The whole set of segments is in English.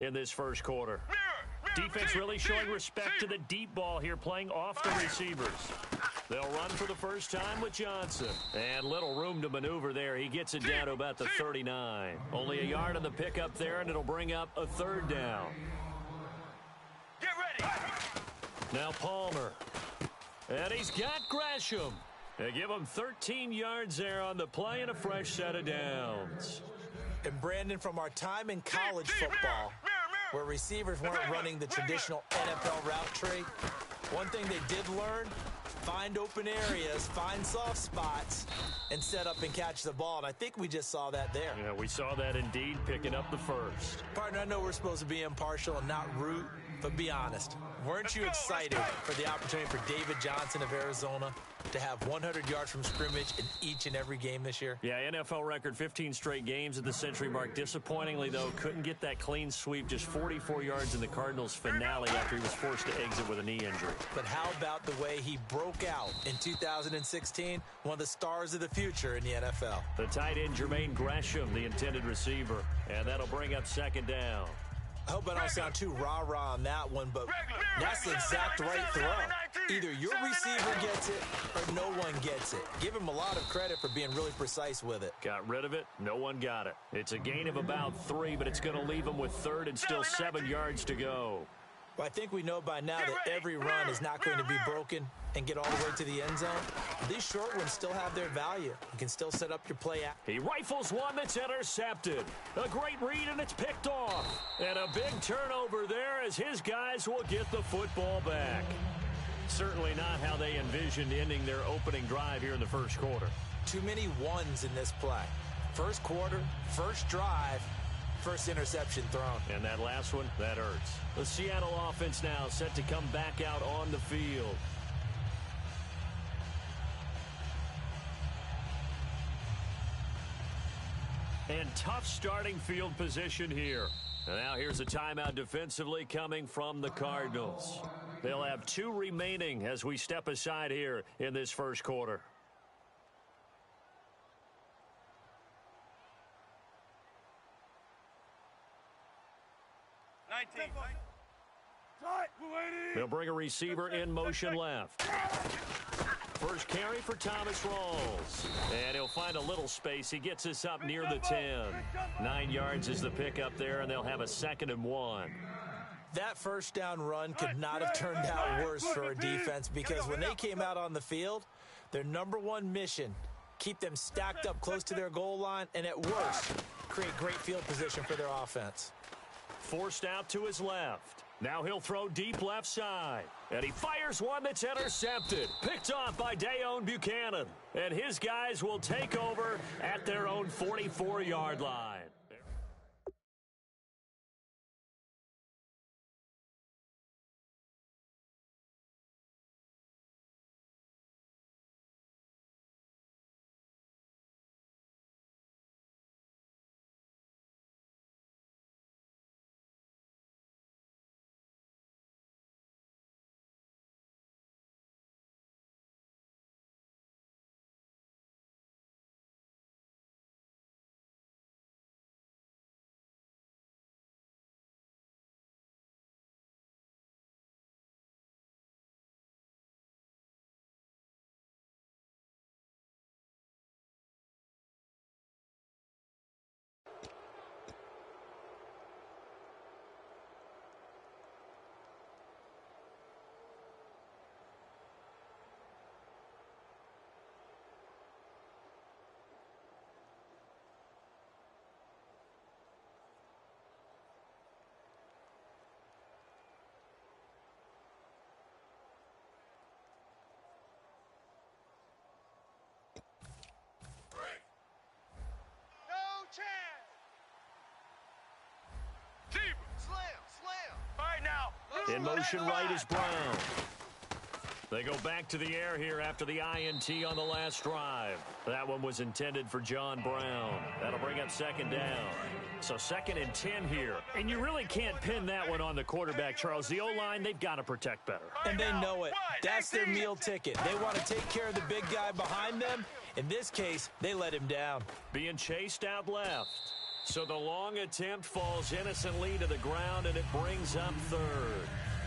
in this first quarter. Defense really showing respect to the deep ball here, playing off the receivers. They'll run for the first time with Johnson. And little room to maneuver there. He gets it down to about the 39. Only a yard on the pickup there, and it'll bring up a third down. Get ready. Now Palmer. And he's got Gresham. They give him 13 yards there on the play and a fresh set of downs. And Brandon, from our time in college football, where receivers weren't running the traditional NFL route tree, one thing they did learn, find open areas, find soft spots, and set up and catch the ball. And I think we just saw that there. Yeah, we saw that indeed, picking up the first. Partner, I know we're supposed to be impartial and not root, but be honest. Weren't you excited for the opportunity for David Johnson of Arizona to have 100 yards from scrimmage in each and every game this year? Yeah, NFL record 15 straight games at the century mark. Disappointingly, though, couldn't get that clean sweep, just 44 yards in the Cardinals' finale after he was forced to exit with a knee injury. But how about the way he broke out in 2016? One of the stars of the future in the NFL. The tight end, Jermaine Gresham, the intended receiver. And that'll bring up second down. I hope I don't sound too rah-rah on that one, but that's the exact right throw. Either your receiver gets it or no one gets it. Give him a lot of credit for being really precise with it. Got rid of it. No one got it. It's a gain of about 3, but it's going to leave him with third and still 7 yards to go. Well, I think we know by now that every run is not going to be broken and get all the way to the end zone. These short ones still have their value. You can still set up your play. He rifles one that's intercepted. A great read, and it's picked off. And a big turnover there as his guys will get the football back. Certainly not how they envisioned ending their opening drive here in the first quarter. Too many ones in this play. First quarter, first drive, first interception thrown. And that last one, that hurts. The Seattle offense now set to come back out on the field. And tough starting field position here. And now here's a timeout defensively coming from the Cardinals. They'll have 2 remaining as we step aside here in this first quarter. They'll bring a receiver in motion left. First carry for Thomas Rawls. And he'll find a little space. He gets us up near the 10. 9 yards is the pickup there, and they'll have a 2nd and 1. That first down run could not have turned out worse for a defense, because when they came out on the field, their number one mission, keep them stacked up close to their goal line, and at worst, create great field position for their offense. Forced out to his left. Now he'll throw deep left side. And he fires one that's intercepted. Picked off by Dayon Buchanan. And his guys will take over at their own 44-yard line. In motion right is Brown. They go back to the air here after the INT on the last drive. That one was intended for John Brown. That'll bring up 2nd down. So 2nd and 10 here. And you really can't pin that one on the quarterback, Charles. The O-line, they've got to protect better. And they know it. That's their meal ticket. They want to take care of the big guy behind them. In this case, they let him down. Being chased out left. So the long attempt falls innocently to the ground, and it brings up third.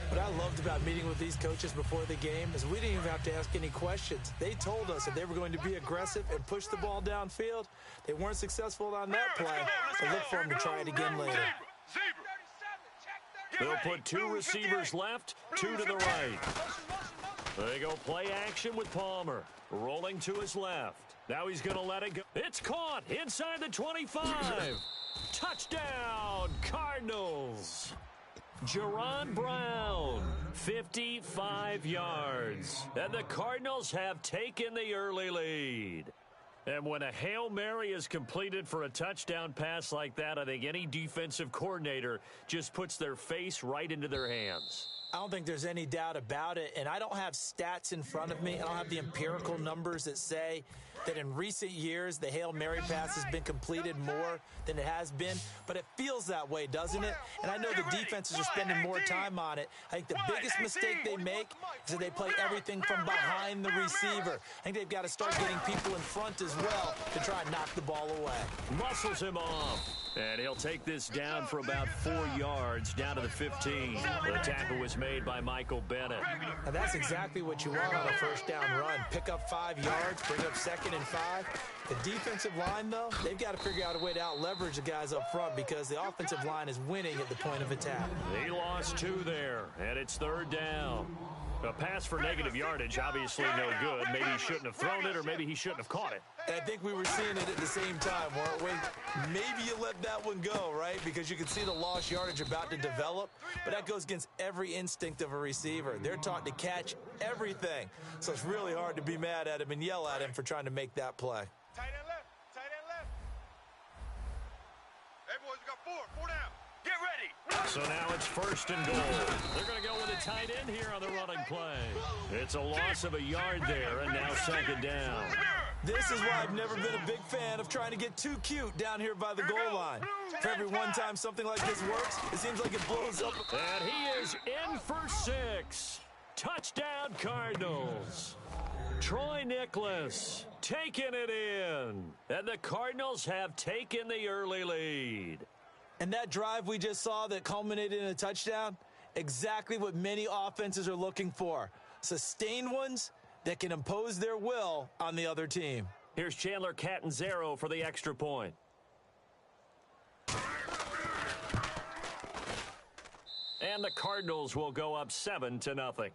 What I loved about meeting with these coaches before the game is we didn't even have to ask any questions. They told us that they were going to be aggressive and push the ball downfield. They weren't successful on that play, so look for them to try it again later. They'll put two receivers left, two to the right. They go play action with Palmer, rolling to his left. Now he's going to let it go. It's caught inside the 25. Touchdown, Cardinals. Jaron Brown, 55 yards. And the Cardinals have taken the early lead. And when a Hail Mary is completed for a touchdown pass like that, I think any defensive coordinator just puts their face right into their hands. I don't think there's any doubt about it, and I don't have stats in front of me. I don't have the empirical numbers that say that in recent years the Hail Mary pass has been completed more than it has been, but it feels that way, doesn't it? And I know the defenses are spending more time on it. I think the biggest mistake they make is that they play everything from behind the receiver. I think they've got to start getting people in front as well to try and knock the ball away. Muscles him off. And he'll take this down for about 4 yards, down to the 15. The tackle was made by Michael Bennett. Now that's exactly what you want on a first down run. Pick up 5 yards, bring up 2nd and 5. The defensive line, though, they've got to figure out a way to out-leverage the guys up front because the offensive line is winning at the point of attack. He lost 2 there, and it's 3rd down. A pass for negative yardage, obviously no good. Maybe he shouldn't have thrown it, or maybe he shouldn't have caught it. And I think we were seeing it at the same time, weren't we? Maybe you let that one go, right? Because you can see the lost yardage about to develop. But that goes against every instinct of a receiver. They're taught to catch everything. So it's really hard to be mad at him and yell at him for trying to make that play. Tight end left. Tight end left. Hey, boys, we got 4. 4 down. Get ready. So now it's 1st and goal. They're going to go with a tight end here on the running play. It's a loss of a yard there, and now 2nd down. This is why I've never been a big fan of trying to get too cute down here by the goal line. For every one time something like this works, it seems like it blows up. And he is in for 6. Touchdown, Cardinals. Troy Nicholas taking it in. And the Cardinals have taken the early lead. And that drive we just saw that culminated in a touchdown, exactly what many offenses are looking for. Sustained ones that can impose their will on the other team. Here's Chandler Catanzaro for the extra point. And the Cardinals will go up 7-0.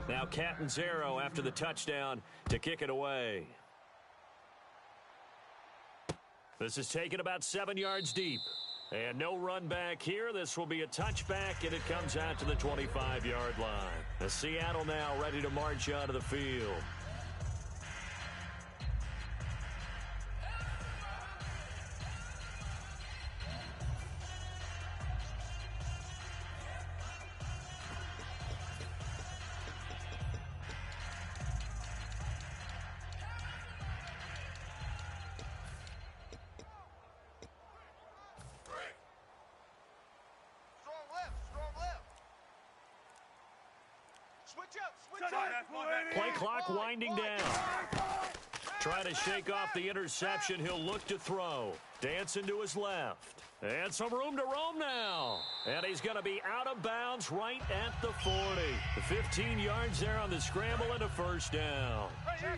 Now Catanzaro after the touchdown to kick it away. This is taken about 7 yards deep. And no run back here. This will be a touchback, and it comes out to the 25-yard line. The Seattle now ready to march onto the field. Play clock winding down. Trying to shake off the interception. He'll look to throw. Dancing to his left. And some room to roam now. And he's going to be out of bounds right at the 40. The 15 yards there on the scramble and a 1st down.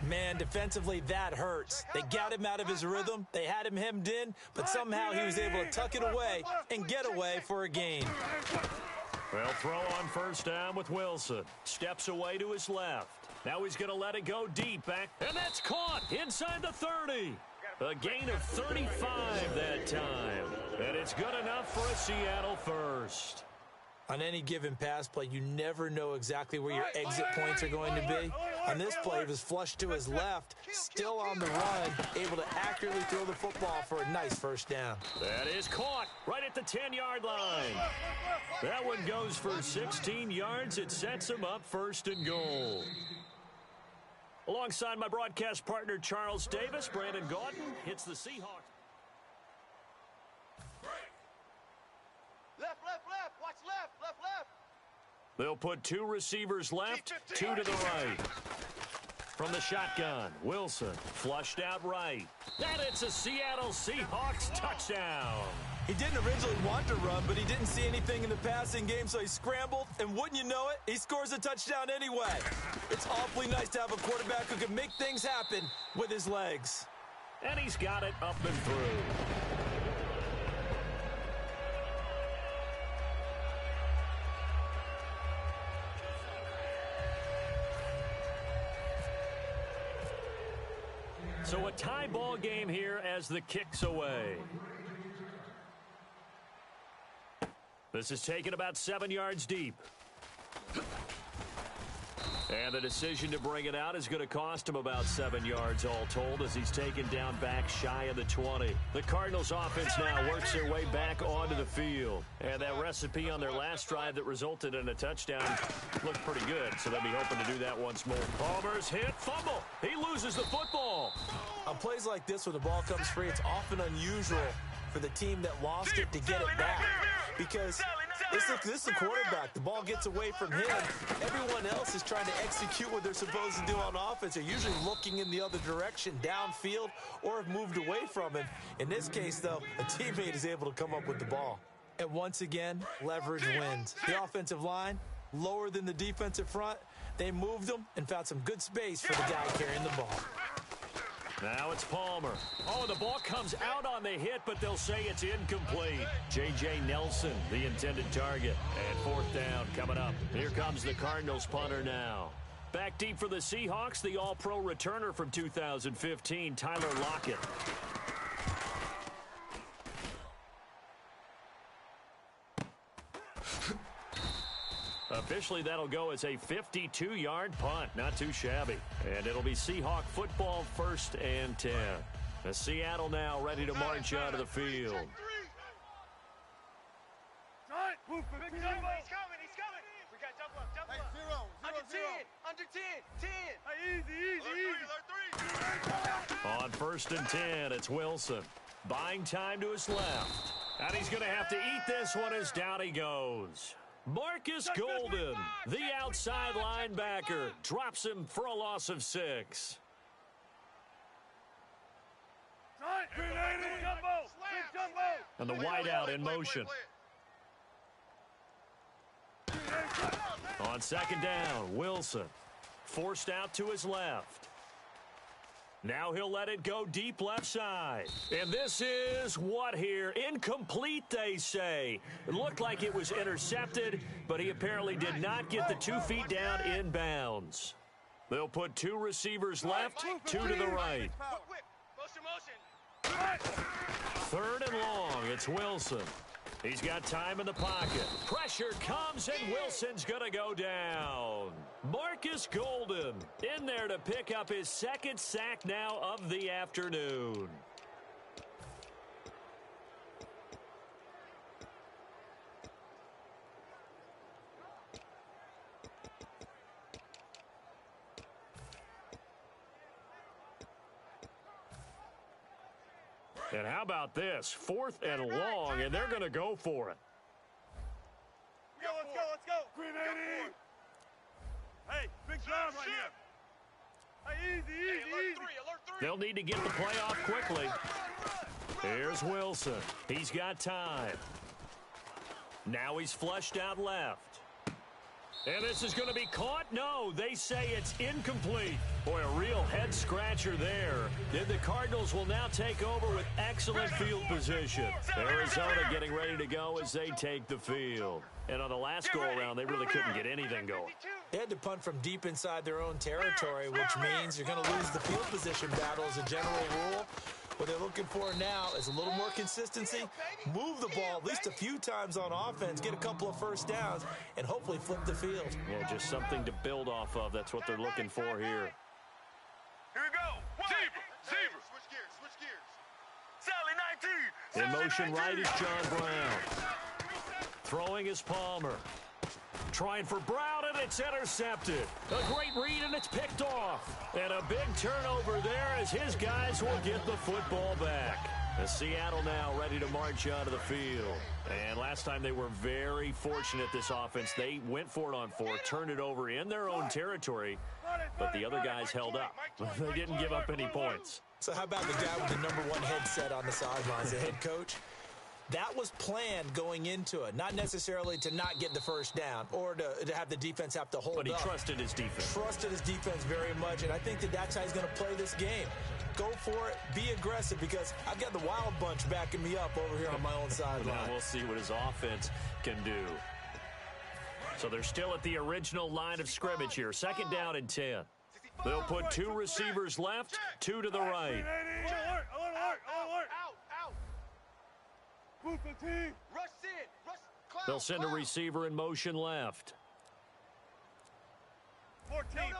Man, defensively, that hurts. They got him out of his rhythm. They had him hemmed in, but somehow he was able to tuck it away and get away for a gain. Well, throw on 1st down with Wilson. Steps away to his left. Now he's going to let it go deep back. And that's caught inside the 30. A gain of 35 that time. And it's good enough for a Seattle 1st. On any given pass play, you never know exactly where your exit points are going to be. On this play, he was flushed to his left, still on the run, able to accurately throw the football for a nice first down. That is caught right at the 10-yard line. That one goes for 16 yards. It sets him up first and goal. Alongside my broadcast partner, Charles Davis, Brandon Gaudin hits the Seahawks. Left, left, left. Watch left, left, left. They'll put two receivers left, two to the right. From the shotgun, Wilson flushed out right. And it's a Seattle Seahawks touchdown. He didn't originally want to run, but he didn't see anything in the passing game, so he scrambled, and wouldn't you know it, he scores a touchdown anyway. It's awfully nice to have a quarterback who can make things happen with his legs. And he's got it up and through. So a tie ball game here as the kick's away. This is taken about 7 yards deep. And the decision to bring it out is going to cost him about 7 yards all told as he's taken down back shy of the 20. The Cardinals offense now works their way back onto the field. And that recipe on their last drive that resulted in a touchdown looked pretty good, so they'll be hoping to do that once more. Palmer's hit, fumble. He loses the football. On plays like this where the ball comes free, it's often unusual for the team that lost it to get it back. Because this is the quarterback. The ball gets away from him. Everyone else is trying to execute what they're supposed to do on offense. They're usually looking in the other direction, downfield, or have moved away from him. In this case, though, a teammate is able to come up with the ball. And once again, leverage wins. The offensive line, lower than the defensive front. They moved them and found some good space for the guy carrying the ball. Now it's Palmer. Oh, the ball comes out on the hit, but they'll say it's incomplete. J.J. Nelson, the intended target. And fourth down coming up. Here comes the Cardinals punter now. Back deep for the Seahawks, the all-pro returner from 2015, Tyler Lockett. Officially, that'll go as a 52-yard punt. Not too shabby. And it'll be Seahawk football, 1st and 10. As Seattle now ready to march out of the field. He's coming, he's coming. We got double up, double up. Zero, Under 10, zero. under 10, 10. Easy. On 1st and 10, it's Wilson. Buying time to his left. And he's going to have to eat this one as down he goes. Marcus Golden, the outside linebacker, drops him for a loss of 6. And the wideout in motion. On 2nd down, Wilson forced out to his left. Now he'll let it go deep left side. And this is what here? Incomplete, they say. It looked like it was intercepted, but he apparently did not get the 2 feet down in bounds. They'll put two receivers left, two to the right. Motion. 3rd and long, it's Wilson. He's got time in the pocket. Pressure comes, and Wilson's going to go down. Marcus Golden in there to pick up his 2nd sack now of the afternoon. And how about this? 4th and long, and they're going to go for it. Let's go. Green 80. Hey, big drive right here. Hey, easy. Alert 3. They'll need to get the play off quickly. Here's Wilson. He's got time. Now he's flushed out left. And this is going to be caught? No, they say it's incomplete. Boy, a real head-scratcher there. And the Cardinals will now take over with excellent field position. Arizona getting ready to go as they take the field. And on the last go-around, they really couldn't get anything going. They had to punt from deep inside their own territory, which means you're going to lose the field position battle as a general rule. What they're looking for now is a little more consistency, move the ball at least a few times on offense, get a couple of first downs, and hopefully flip the field. Yeah, just something to build off of. That's what they're looking for here. Here we go. Zebra. Switch gears. Sally 19. In motion right is John Brown. Throwing is Palmer. Trying for Brown, and it's intercepted. A great read, and it's picked off. And a big turnover there as his guys will get the football back. And Seattle now ready to march out of the field. And last time they were very fortunate, this offense. They went for it on 4, turned it over in their own territory, but the other guys held up. They didn't give up any points. So how about the guy with the #1 headset on the sidelines, the head coach? That was planned going into it, not necessarily to not get the first down or to have the defense have to hold up. But he trusted his defense. Trusted his defense very much, and I think that's how he's going to play this game. Go for it, be aggressive, because I've got the wild bunch backing me up over here on my own sideline. Now we'll see what his offense can do. So they're still at the original line of scrimmage here. 2nd down and 10. They'll put 2 receivers left, 2 to the right. They'll send a receiver in motion left. 14, find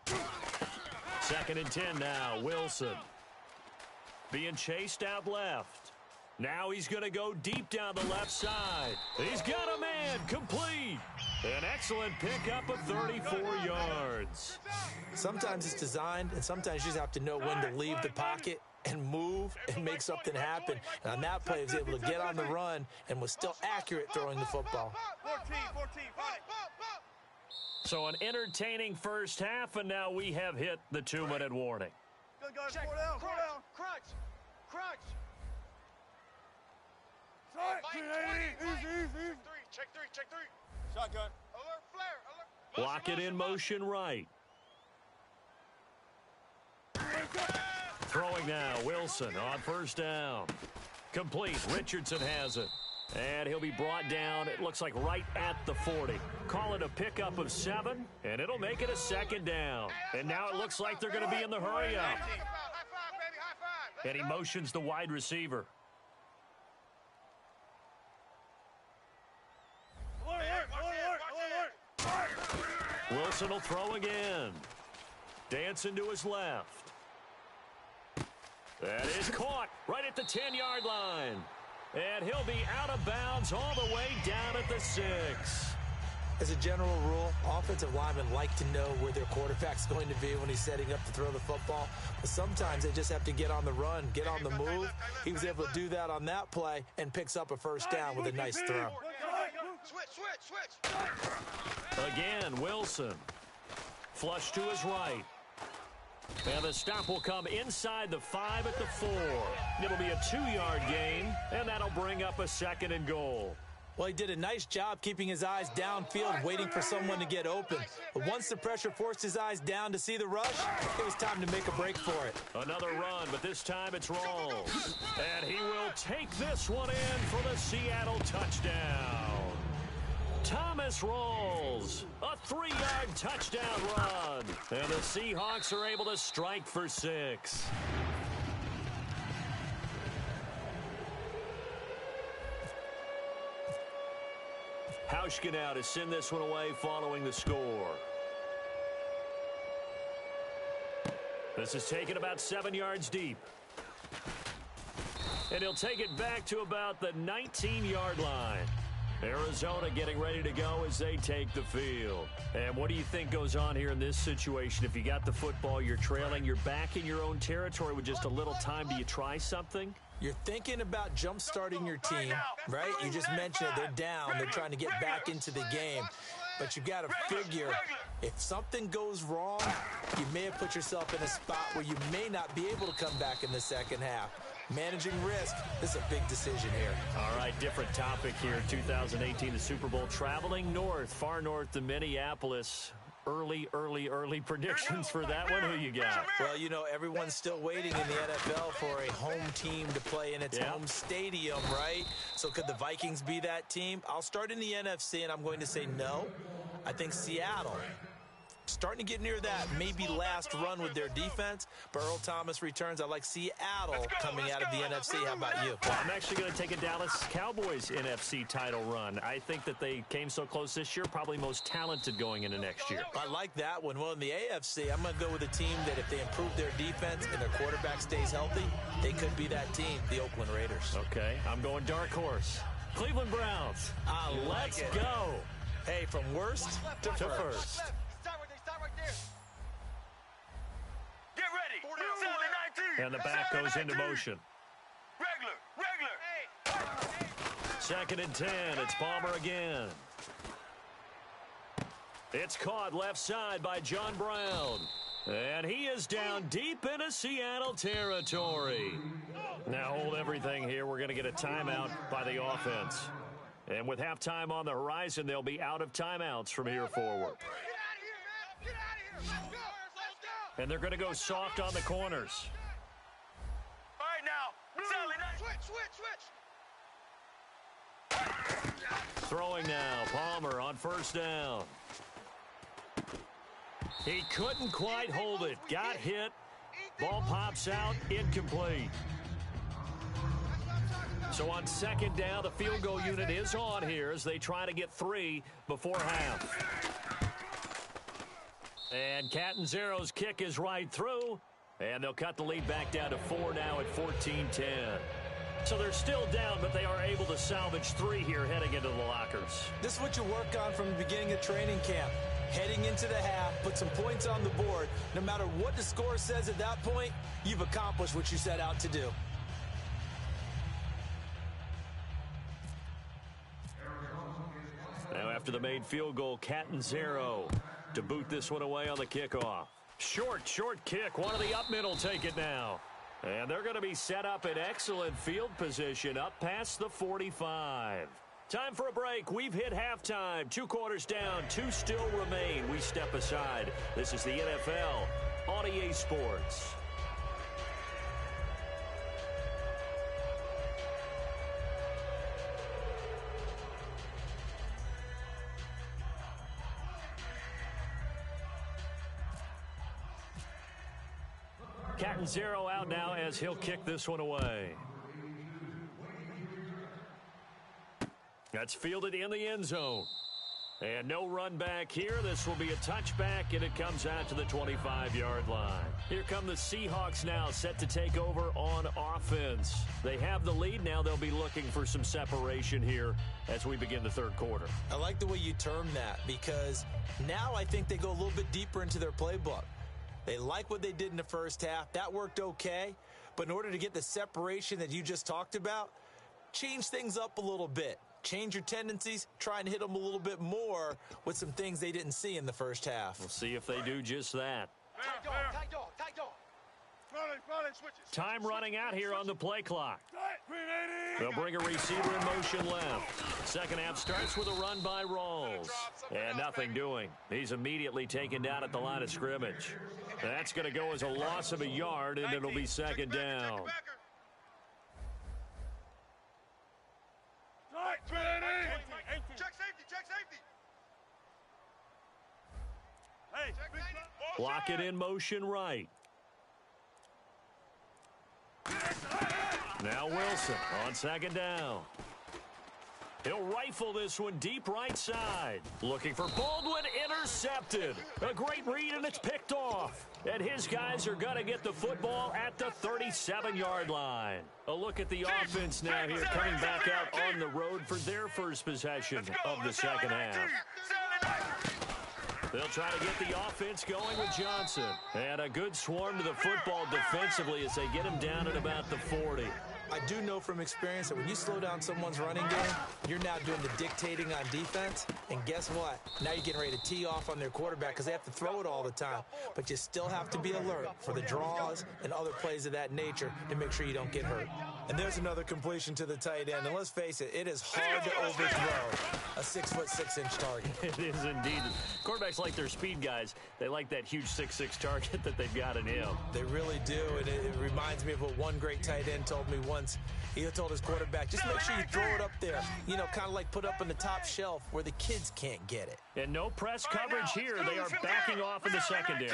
it. 2nd and 10 now. Wilson being chased out left. Now he's going to go deep down the left side. He's got a man. Complete. An excellent pickup of 34 yards. Sometimes it's designed, and sometimes you just have to know when to leave the pocket and move and make something happen. And on that play, he was able to get on the run and was still accurate throwing the football. 14, find it. So an entertaining first half, and now we have hit the 2-minute warning. Good guys, 4 down. Crunch. Easy. Check three. Shotgun. Alert, flare. Lock it in motion right. Throwing now, Wilson on 1st down. Complete. Richardson has it. And he'll be brought down, it looks like right at the 40. Call it a pickup of 7, and it'll make it a 2nd down. And now it looks like they're going to be in the hurry up. High five, baby, high five. And he motions the wide receiver. Alert. Wilson will throw again. Dancing to his left. That is caught right at the 10-yard line. And he'll be out of bounds all the way down at the 6. As a general rule, offensive linemen like to know where their quarterback's going to be when he's setting up to throw the football. But sometimes they just have to get on the run, get on the move. He was able to do that on that play and picks up a first down with a nice throw. Switch. Again, Wilson. Flush to his right. And the stop will come inside the 5 at the 4. It'll be a 2-yard gain, and that'll bring up a 2nd and goal. Well, he did a nice job keeping his eyes downfield, waiting for someone to get open. But once the pressure forced his eyes down to see the rush, it was time to make a break for it. Another run, but this time it's Rawls. And he will take this one in for the Seattle touchdown. Thomas Rawls, a 3-yard touchdown run. And the Seahawks are able to strike for 6. Hauschka now to send this one away following the score. This is taken about 7 yards deep. And he'll take it back to about the 19-yard line. Arizona getting ready to go as they take the field. And what do you think goes on here in this situation? If you got the football, you're trailing, you're back in your own territory with just a little time. Do you try something? You're thinking about jump-starting your team, right? You just mentioned it. They're down. They're trying to get back into the game. But you've got to figure, if something goes wrong, you may have put yourself in a spot where you may not be able to come back in the second half. Managing risk, this is a big decision here. All right, different topic here. 2018, the Super Bowl, traveling north, far north to Minneapolis. Early predictions for that one. Who you got? Well, you know, everyone's still waiting in the NFL for a home team to play in its home stadium, right? So could the Vikings be that team? I'll start in the NFC, and I'm going to say no. I think Seattle starting to get near that maybe last run with their defense, but Earl Thomas returns. I like Seattle coming out of the NFC. How about you? Well, I'm actually going to take a Dallas Cowboys NFC title run. I think that they came so close this year, probably most talented going into next year. I like that one. Well, in the AFC, I'm going to go with a team that if they improve their defense and their quarterback stays healthy, they could be that team, the Oakland Raiders. Okay, I'm going dark horse. Cleveland Browns. Let's go. Hey, from worst to first. Stop right there. Get ready. 7-19. And the back goes into motion. Regular. 2nd and 10. It's Palmer again. It's caught left side by John Brown. And he is down deep into Seattle territory. Now hold everything here. We're going to get a timeout by the offense. And with halftime on the horizon, they'll be out of timeouts from here forward. Get out of here. Let's go. And they're going to go soft on the corners. All right, now. Switch. Throwing now. Palmer on 1st down. He couldn't quite hold it. Got hit. Ball pops out. Incomplete. So on 2nd down, the field goal unit is on here as they try to get 3 before half. And Catanzero's kick is right through. And they'll cut the lead back down to 4 now at 14-10. So they're still down, but they are able to salvage 3 here heading into the lockers. This is what you work on from the beginning of training camp. Heading into the half, put some points on the board. No matter what the score says at that point, you've accomplished what you set out to do. Now after the made field goal, Catanzaro to boot this one away on the kickoff. Short kick. One of the up middle take it now. And they're going to be set up in excellent field position up past the 45. Time for a break. We've hit halftime. 2 quarters down. 2 still remain. We step aside. This is the NFL on EA Sports. Catanzaro out now as he'll kick this one away. That's fielded in the end zone. And no run back here. This will be a touchback, and it comes out to the 25-yard line. Here come the Seahawks now, set to take over on offense. They have the lead. Now they'll be looking for some separation here as we begin the 3rd quarter. I like the way you term that because now I think they go a little bit deeper into their playbook. They like what they did in the first half. That worked okay. But in order to get the separation that you just talked about, change things up a little bit. Change your tendencies, try and hit them a little bit more with some things they didn't see in the first half. We'll see if they do just that. Tight dog. Time running out here on the play clock. They'll bring a receiver in motion left. 2nd half starts with a run by Rawls. And nothing doing. He's immediately taken down at the line of scrimmage. That's going to go as a loss of a yard, and it'll be 2nd down. Check safety. Hey, Block it in motion right. Now Wilson on 2nd down. He'll rifle this one deep right side. Looking for Baldwin, intercepted. A great read, and it's picked off. And his guys are going to get the football at the 37-yard line. A look at the offense now here, coming back out on the road for their first possession of the 2nd half. They'll try to get the offense going with Johnson. And a good swarm to the football defensively as they get him down at about the 40. I do know from experience that when you slow down someone's running game, you're now doing the dictating on defense. And guess what? Now you're getting ready to tee off on their quarterback because they have to throw it all the time. But you still have to be alert for the draws and other plays of that nature to make sure you don't get hurt. And there's another completion to the tight end. And let's face it, it is hard to overthrow a 6'6" target. It is indeed. Quarterbacks like their speed guys. They like that huge 6'6" target that they've got in him. They really do. And it reminds me of what one great tight end told me once. He told his quarterback, just make sure you throw it up there. You know, kind of like put up on the top shelf where the kid kids can't get it. And no press coverage here. They are backing off in the secondary.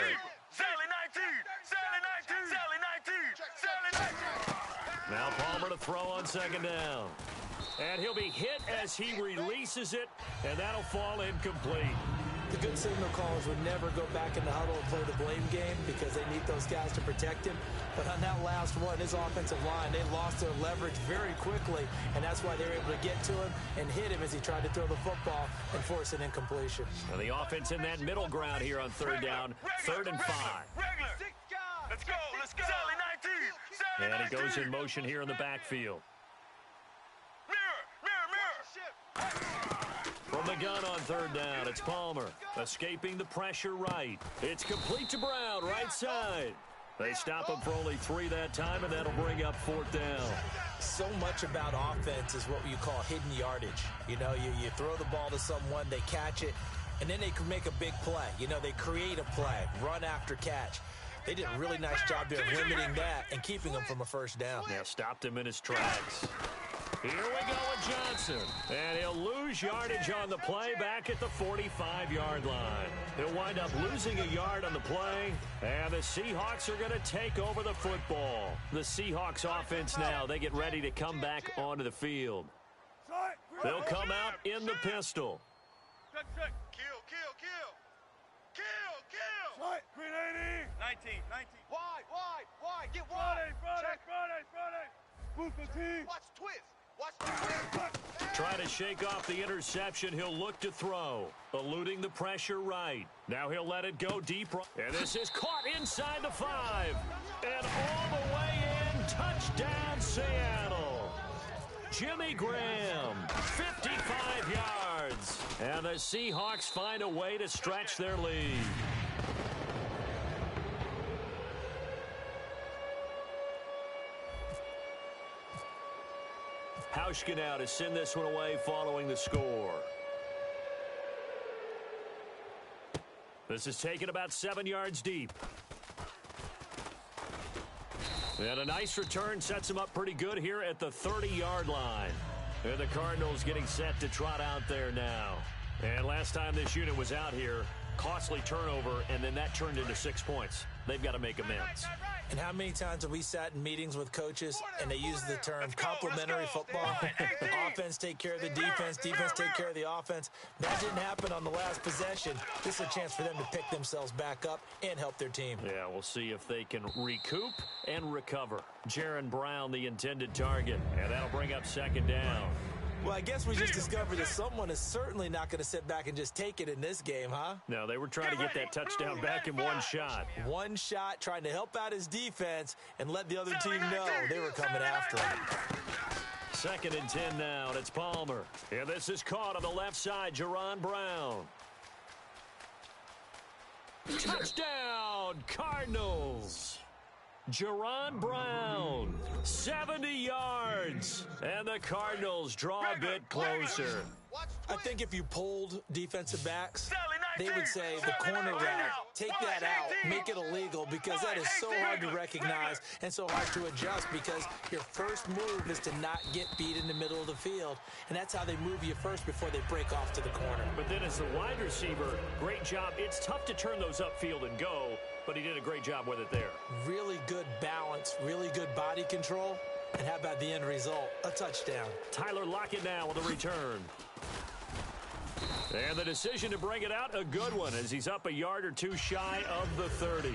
Sally 19! Sally 19! Sally 19! Sally 19! Now Palmer to throw on second down. And he'll be hit as he releases it, and that'll fall incomplete. The good signal callers would never go back in the huddle and play the blame game because they need those guys to protect him. But on that last one, his offensive line, they lost their leverage very quickly, and that's why they were able to get to him and hit him as he tried to throw the football and force an incompletion. And the offense in that middle ground here on third down, 3rd and 5. Let's go, let's go. Sally 19! And he goes in motion here in the backfield. Mirror! From the gun on third down, it's Palmer. Escaping the pressure right. It's complete to Brown, right side. They stop him for only 3 that time, and that'll bring up 4th down. So much about offense is what you call hidden yardage. You know, you throw the ball to someone, they catch it, and then they can make a big play. You know, they create a play, run after catch. They did a really nice job there of limiting that and keeping him from a first down. Now stopped him in his tracks. Here we go with Johnson. And he'll lose yardage on the play back at the 45-yard line. He'll wind up losing a yard on the play, and the Seahawks are going to take over the football. The Seahawks offense now, they get ready to come back onto the field. They'll come out in the pistol. Kill! Green 80! 19! Wide, get Friday! Check. Move the team! Watch twist. Trying to shake off the interception. He'll look to throw. Eluding the pressure right. Now he'll let it go deep. And this is caught inside the 5. And all the way in. Touchdown, Seattle. Jimmy Graham, 55 yards. And the Seahawks find a way to stretch their lead. Hauschka now to send this one away following the score. This is taken about 7 yards deep. And a nice return sets him up pretty good here at the 30-yard line. And the Cardinals getting set to trot out there now. And last time this unit was out here, costly turnover, and then that turned into 6 points. They've got to make amends. And how many times have we sat in meetings with coaches and they use the term complementary football? Offense take care of the defense, defense take care of the offense. That didn't happen on the last possession. This is a chance for them to pick themselves back up and help their team. Yeah, we'll see if they can recoup and recover. Jaron Brown, the intended target, and that'll bring up 2nd down. Well, I guess we just discovered that someone is certainly not going to sit back and just take it in this game, huh? No, they were trying to get that touchdown back in one shot. One shot, trying to help out his defense and let the other team know they were coming after him. 2nd and 10 now, and it's Palmer. And this is caught on the left side, Jaron Brown. Touchdown, Cardinals! Jaron Brown, 70 yards, and the Cardinals draw a bit closer. I think if you polled defensive backs, they would say the corner route, take that out, make it illegal, because that is so hard to recognize and so hard to adjust, because your first move is to not get beat in the middle of the field, and that's how they move you first before they break off to the corner. But then as the wide receiver, great job. It's tough to turn those upfield and go, but he did a great job with it there. Really good balance, really good body control, and how about the end result? A touchdown. Tyler Lockett now with a return. And the decision to bring it out, a good one, as he's up a yard or two shy of the 30.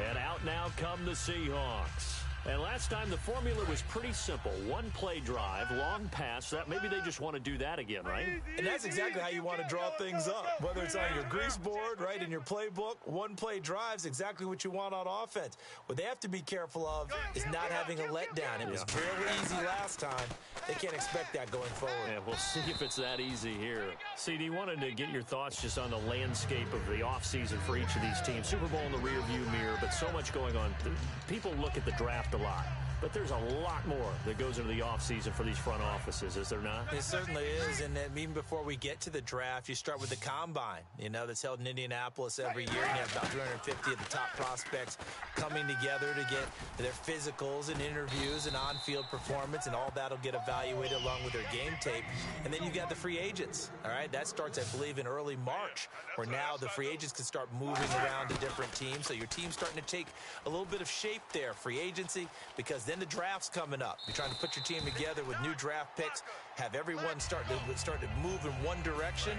And out now come the Seahawks. And last time the formula was pretty simple. One play drive, long pass. That maybe they just want to do that again, right? And that's exactly how you want to draw things up. Whether it's on your grease board, right, in your playbook, one play drive's exactly what you want on offense. What they have to be careful of is not having a letdown. It was fairly easy last time. They can't expect that going forward. Yeah, we'll see if it's that easy here. CD, wanted to get your thoughts just on the landscape of the offseason for each of these teams. Super Bowl in the rearview mirror, but so much going on. People look at the draft a lot. But there's a lot more that goes into the offseason for these front offices, is there not? It certainly is, and then even before we get to the draft, you start with the combine, that's held in Indianapolis every year, and you have about 350 of the top prospects coming together to get their physicals and interviews and on-field performance, and all that will get evaluated along with their game tape. And then you've got the free agents, all right? That starts, I believe, in early March, where now the free agents can start moving around to different teams, so your team's starting to take a little bit of shape there, free agency, because then the draft's coming up. You're trying to put your team together with new draft picks, have everyone start to move in one direction,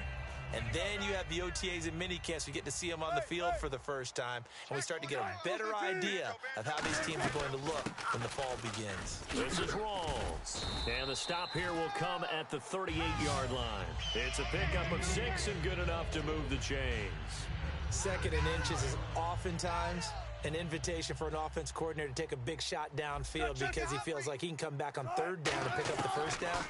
and then you have the OTAs and minicamps. We get to see them on the field for the first time, and we start to get a better idea of how these teams are going to look when the fall begins. This is Rawls, and the stop here will come at the 38-yard line. It's a pickup of 6 and good enough to move the chains. Second and inches is oftentimes an invitation for an offense coordinator to take a big shot downfield because he feels like he can come back on third down and pick up the first down.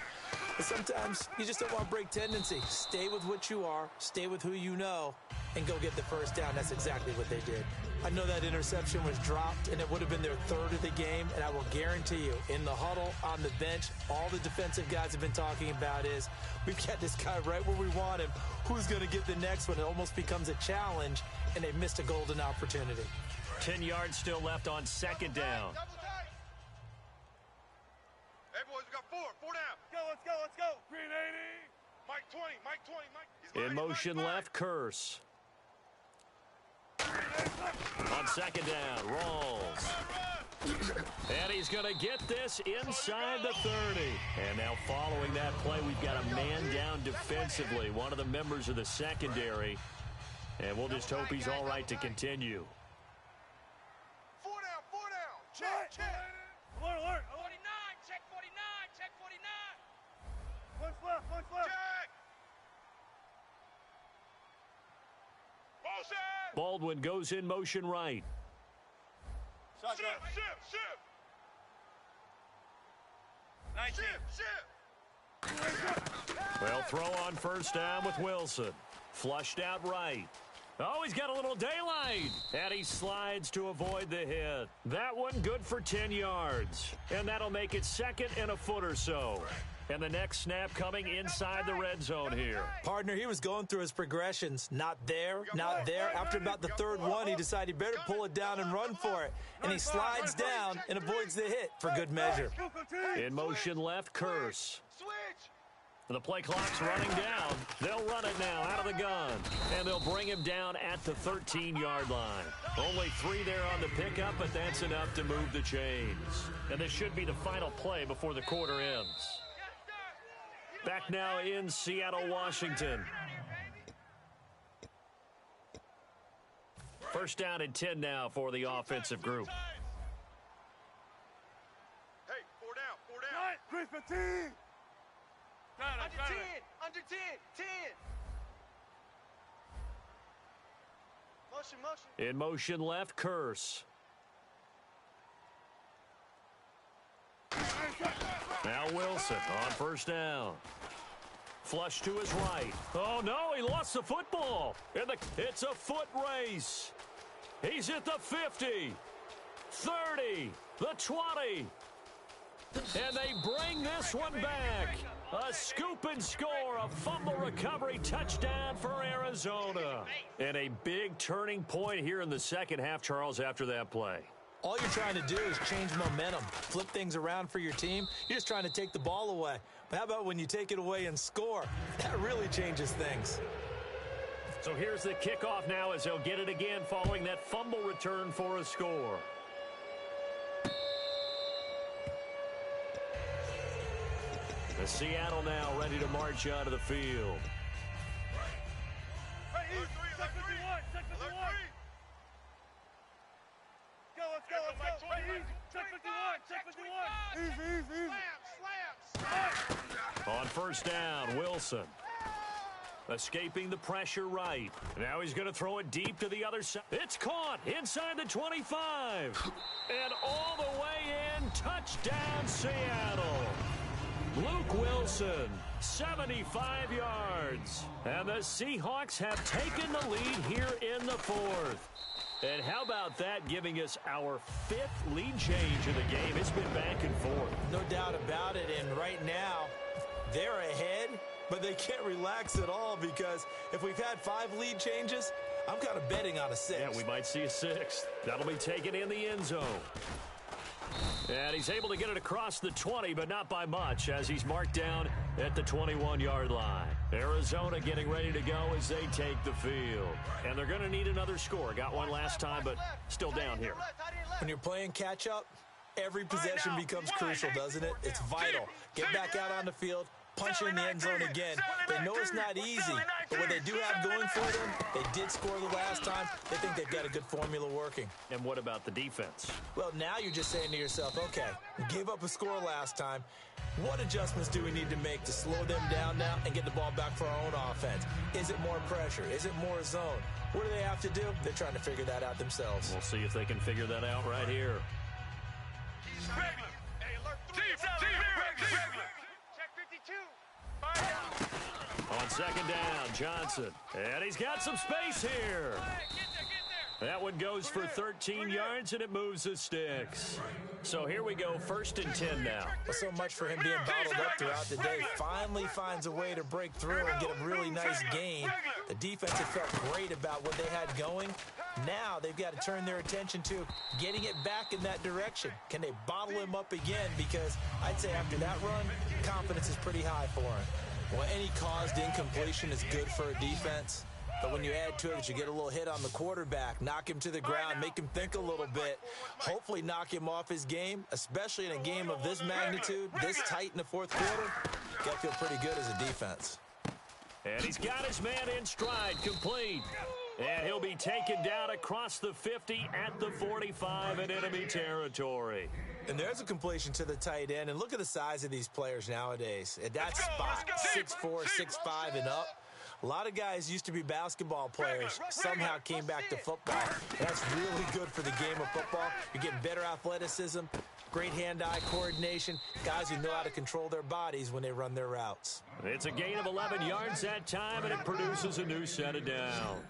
But sometimes you just don't want to break tendency. Stay with what you are, stay with who you know, and go get the first down. That's exactly what they did. I know that interception was dropped, and it would have been their third of the game, and I will guarantee you, in the huddle, on the bench, all the defensive guys have been talking about is, we've got this guy right where we want him. Who's going to get the next one? It almost becomes a challenge, and they've missed a golden opportunity. 10 yards still left on second down. Hey, boys, we got 4 down. Let's go. Green 80. Mike 20, Mike 20, Mike. In motion left, Curse. On second down, Rawls. And he's going to get this inside the 30. And now following that play, we've got a man down defensively, one of the members of the secondary. And we'll just hope he's all right to continue. 4 down. Check. Alert. 49, check 49. One's left. Check. Motion. Baldwin goes in motion right. Ship. 19. Ship. Well, throw on first down with Wilson. Flushed out right. Oh, he's got a little daylight. And he slides to avoid the hit. That one good for 10 yards. And that'll make it second and a foot or so. And the next snap coming inside the red zone here. Partner, he was going through his progressions. Not there. After about the third one, he decided he better pull it down and run for it. And he slides down and avoids the hit for good measure. In motion left, Curse. The play clock's running down. They'll run it now out of the gun. And they'll bring him down at the 13-yard line. Only 3 there on the pickup, but that's enough to move the chains. And this should be the final play before the quarter ends. Back now in Seattle, Washington. First down and 10 now for the offensive group. Hey, 4 down. Chris 15. Under 10. Motion. In motion left, Curse. Now Wilson on first down. Flush to his right. Oh, no, he lost the football. It's a foot race. He's at the 50, 30, the 20. And they bring this one back. A scoop and score, a fumble recovery touchdown for Arizona. And a big turning point here in the second half, Charles, after that play. All you're trying to do is change momentum, flip things around for your team. You're just trying to take the ball away. But how about when you take it away and score? That really changes things. So here's the kickoff now as they'll get it again following that fumble return for a score. The Seattle now ready to march out of the field. Hey, check 51. Let's go. Hey, check 51. Easy. Slams. On first down, Wilson. Escaping the pressure right. Now he's going to throw it deep to the other side. It's caught inside the 25. And all the way in, touchdown Seattle. Luke Wilson, 75 yards. And the Seahawks have taken the lead here in the fourth. And how about that giving us our 5th lead change of the game? It's been back and forth. No doubt about it, and right now, they're ahead, but they can't relax at all because if we've had 5 lead changes, I'm kind of betting on a 6th. Yeah, we might see a 6th. That'll be taken in the end zone. And he's able to get it across the 20, but not by much, as he's marked down at the 21-yard line. Arizona getting ready to go as they take the field. And they're going to need another score. Got one last time, but still down here. When you're playing catch-up, every possession becomes crucial, doesn't it? It's vital. Get back out on the field, punch in the end zone again. They know it's not easy, but what they do have going for them, they did score the last time. They think they've got a good formula working. And what about the defense? Well, now you're just saying to yourself, okay, we gave up a score last time. What adjustments do we need to make to slow them down now and get the ball back for our own offense? Is it more pressure? Is it more zone? What do they have to do? They're trying to figure that out themselves. We'll see if they can figure that out right here. Regular. Hey, alert 3. Regular. Check 52. On second down, Johnson. And he's got some space here. That one goes for 13 yards, and it moves the sticks. So here we go, 1st and 10 now. Well, so much for him being bottled up throughout the day. Finally finds a way to break through and get a really nice gain. The defense had felt great about what they had going. Now they've got to turn their attention to getting it back in that direction. Can they bottle him up again? Because I'd say after that run, confidence is pretty high for him. Well, any caused incompletion is good for a defense. But when you add to it that you get a little hit on the quarterback, knock him to the ground, make him think a little bit, hopefully knock him off his game, especially in a game of this magnitude, this tight in the 4th quarter, you got to feel pretty good as a defense. And he's got his man in stride, complete. And he'll be taken down across the 50 at the 45 in enemy territory. And there's a completion to the tight end. And look at the size of these players nowadays. At that spot, 6'4", 6'5", and up. A lot of guys used to be basketball players, somehow came back to football. And that's really good for the game of football. You're getting better athleticism, great hand-eye coordination, guys who know how to control their bodies when they run their routes. It's a gain of 11 yards that time, and it produces a new set of downs.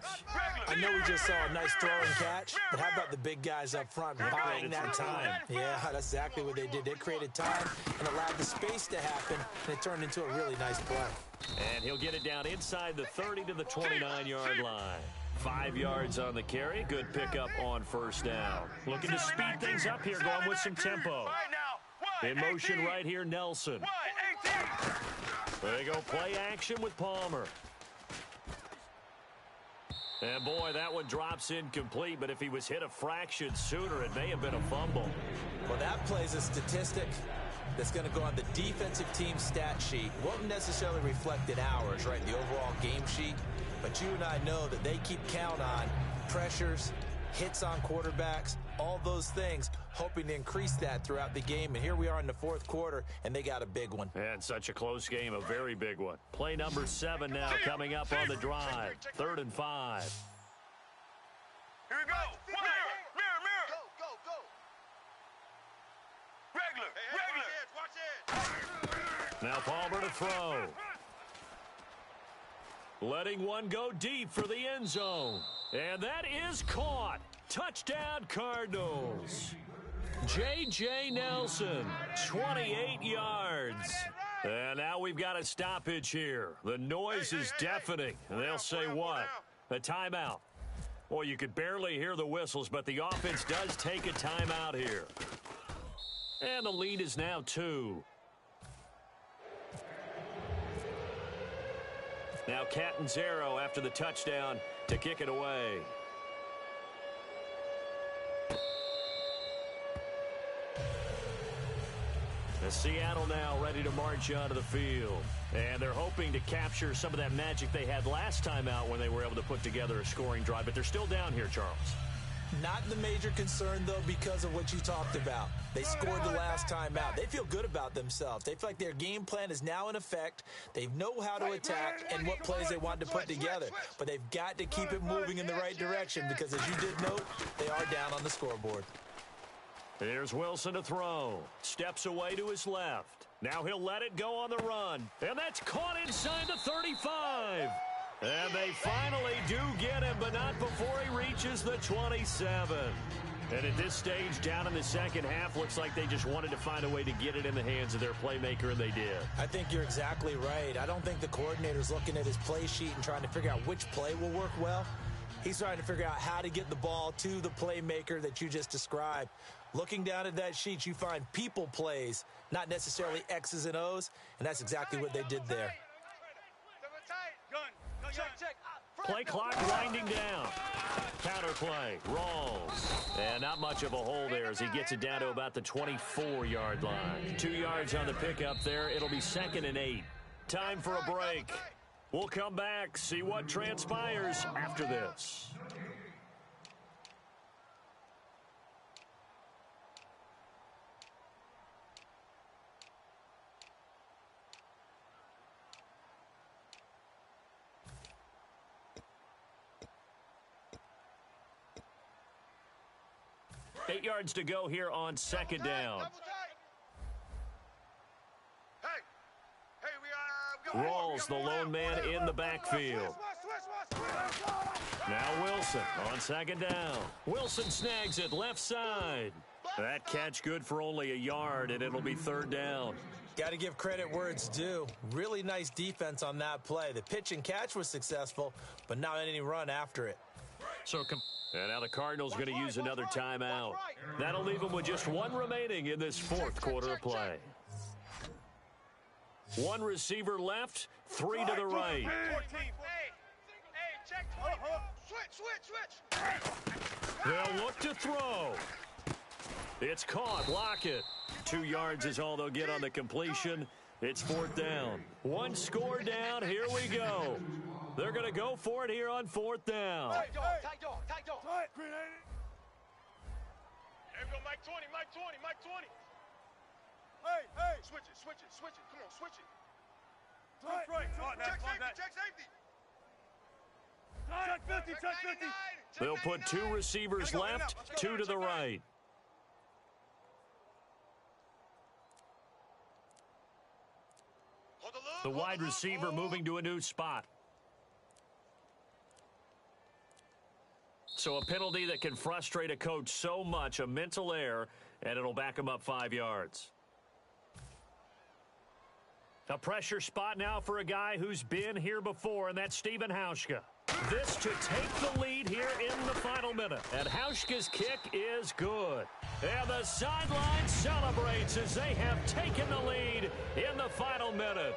I know we just saw a nice throw and catch, but how about the big guys up front buying that time? Yeah, that's exactly what they did. They created time and allowed the space to happen, and it turned into a really nice play. And he'll get it down inside the 30 to the 29-yard line. 5 yards on the carry. Good pickup on 1st down. Looking to speed things up here, going with some tempo. In motion right here, Nelson. They go play action with Palmer. And boy, that one drops incomplete, but if he was hit a fraction sooner, it may have been a fumble. Well, that play's a statistic that's going to go on the defensive team stat sheet. Won't necessarily reflect in ours, right, the overall game sheet. But you and I know that they keep count on pressures, hits on quarterbacks, all those things, hoping to increase that throughout the game. And here we are in the 4th quarter, and they got a big one. And such a close game, a very big one. Play number 7 now coming up on the drive. 3rd and 5. Here we go. Mirror. Go. Regular. Now Palmer to throw. Letting one go deep for the end zone. And that is caught. Touchdown, Cardinals. J.J. Nelson, 28 yards. And now we've got a stoppage here. The noise is deafening. And they'll say what? A timeout. Well, you could barely hear the whistles, but the offense does take a timeout here. And the lead is now 2. Now Catanzaro after the touchdown to kick it away. Seattle now ready to march onto the field. And they're hoping to capture some of that magic they had last time out when they were able to put together a scoring drive. But they're still down here, Charles. Not the major concern, though, because of what you talked about. They scored the last time out. They feel good about themselves. They feel like their game plan is now in effect. They know how to attack and what plays they want to put together. But they've got to keep it moving in the right direction because, as you did note, they are down on the scoreboard. Here's Wilson to throw. Steps away to his left. Now he'll let it go on the run. And that's caught inside the 35. And they finally do get him, but not before he reaches the 27. And at this stage, down in the second half, looks like they just wanted to find a way to get it in the hands of their playmaker, and they did. I think you're exactly right. I don't think the coordinator's looking at his play sheet and trying to figure out which play will work well. He's trying to figure out how to get the ball to the playmaker that you just described. Looking down at that sheet, you find people plays, not necessarily X's and O's, and that's exactly what they did there. Play clock winding down. Counter play. Rolls. And not much of a hole there as he gets it down to about the 24-yard line. 2 yards on the pickup there. It'll be 2nd and 8. Time for a break. We'll come back, see what transpires after this. Eight yards to go here on 2nd down. Rolls the lone man in the backfield. Now Wilson on 2nd down. Wilson snags it left side. That catch good for only a yard, and it'll be 3rd down. Got to give credit where it's due. Really nice defense on that play. The pitch and catch was successful, but not any run after it. And now the Cardinals going to use another timeout. That'll leave them with just 1 remaining in this 4th quarter of play. 1 receiver left, 3 to the right. They'll look to throw. It's caught. Lockett. 2 yards is all they'll get on the completion. It's 4th down. 1 score down. Here we go. They're going to go for it here on 4th down. Here we go, Mike 20, Mike 20, Mike 20. Hey. Switch it. Come on, switch it. Check safety. Check 50. They'll put 2 receivers left, 2 to the right. The wide receiver moving to a new spot. So a penalty that can frustrate a coach so much, a mental error, and it'll back him up 5 yards. A pressure spot now for a guy who's been here before, and that's Stephen Hauschka. This to take the lead here in the final minute. And Hauschka's kick is good. And the sideline celebrates as they have taken the lead in the final minute.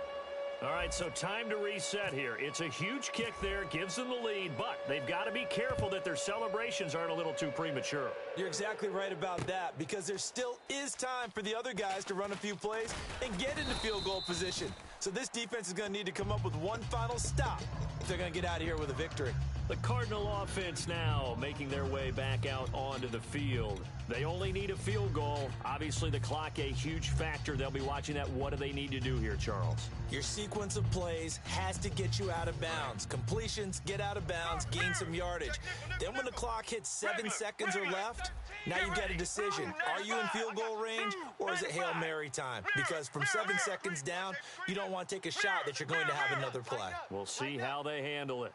All right, so time to reset here. It's a huge kick there, gives them the lead, but they've got to be careful that their celebrations aren't a little too premature. You're exactly right about that, because there still is time for the other guys to run a few plays and get into field goal position. So this defense is going to need to come up with one final stop if they're going to get out of here with a victory. The Cardinal offense now making their way back out onto the field. They only need a field goal. Obviously, the clock a huge factor. They'll be watching that. What do they need to do here, Charles? Your sequence of plays has to get you out of bounds. Completions, get out of bounds, gain some yardage. Then when the clock hits 7 seconds or left, now you've got a decision. Are you in field goal range, or is it Hail Mary time? Because from 7 seconds down, you don't want to take a shot that you're going to have another play. We'll see how they handle it.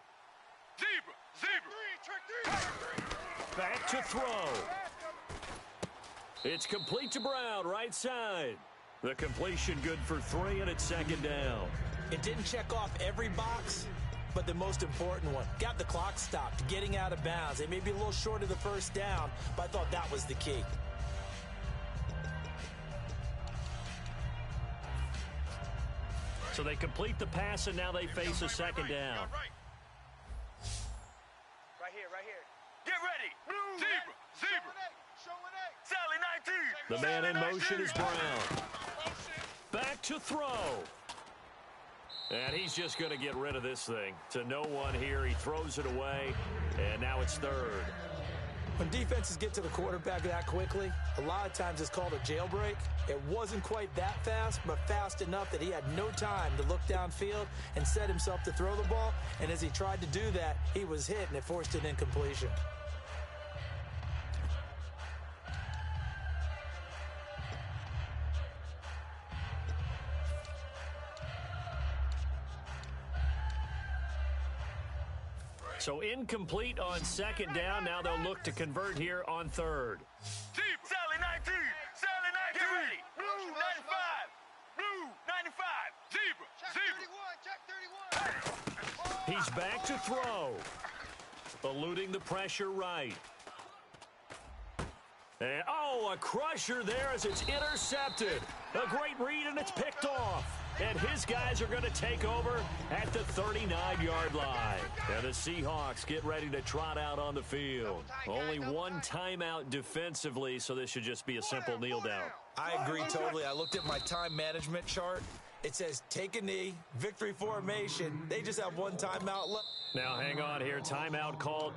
Back to throw. It's complete to Brown, right side. The completion good for 3, and it's 2nd down. It didn't check off every box, but the most important one. Got the clock stopped, getting out of bounds. They may be a little short of the 1st down, but I thought that was the key. So they complete the pass, and now they face a 2nd down. Right here. Get ready. Zebra. Sally 19. The man in motion is Brown. Back to throw. And he's just going to get rid of this thing. To no one here. He throws it away, and now it's 3rd. When defenses get to the quarterback that quickly, a lot of times it's called a jailbreak. It wasn't quite that fast, but fast enough that he had no time to look downfield and set himself to throw the ball. And as he tried to do that, he was hit, and it forced an incompletion. So incomplete on second down. Now they'll look to convert here on third. Sally 19. Sally 19. Get ready. Blue 95. Blue 95. Zebra. Zebra. He's back to throw. Eluding the pressure right. And, a crusher there as it's intercepted. A great read, and it's picked off. And his guys are going to take over at the 39-yard line. And the Seahawks get ready to trot out on the field. Only one timeout defensively, so this should just be a simple kneel down. I agree totally. I looked at my time management chart. It says take a knee, victory formation. They just have one timeout left. Now hang on here. Timeout called